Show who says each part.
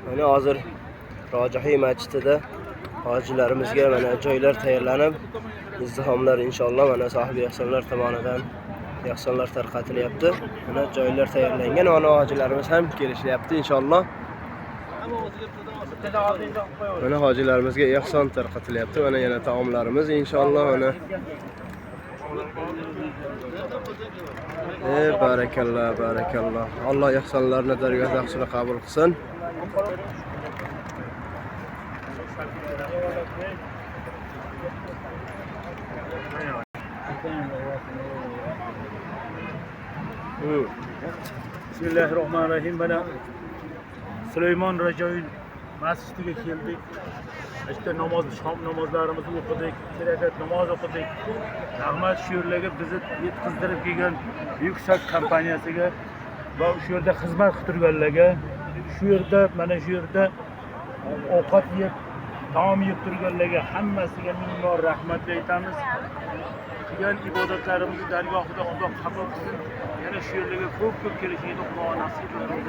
Speaker 1: Mana hozir Rojihiy masjidida hojilarimizga mana joylar tayyorlanib, izdihomlar inshaalloh mana sohibi ehsonlar tomonidan ehsonlar tarqatilyapti. Mana joylar tayyorlangan, mana hojilarimiz ham kelishyapti inshaalloh. Mana hojilarimizga ehson tarqatilyapti. Mana yana taomlarimiz inshaalloh mana. Barakalloh, barakalloh. Alloh ehsonlarni dargohida qabul qilsin.
Speaker 2: Bismillahirrahmanirrahim. Bana Süleyman Rajoy masjidiga keldik. İşte shom namozlarimizni o'qidik, 2 rakat namoz o'qidik. Rahmat shu yerlarga bizni yetkazdirib kelgan yuksak kompaniyasiga va shu yerda xizmat qilib turganlarga, shu yerda mana shu yerda ovqat yeb, taom yeb turganlarga hammasiga ming rahmat aytamiz. Qilgan ibodatlarimizni dargohida Xudo qabul qilsin. Yana shu yerlarga ko'p kelishini Xudo nasib qilsin.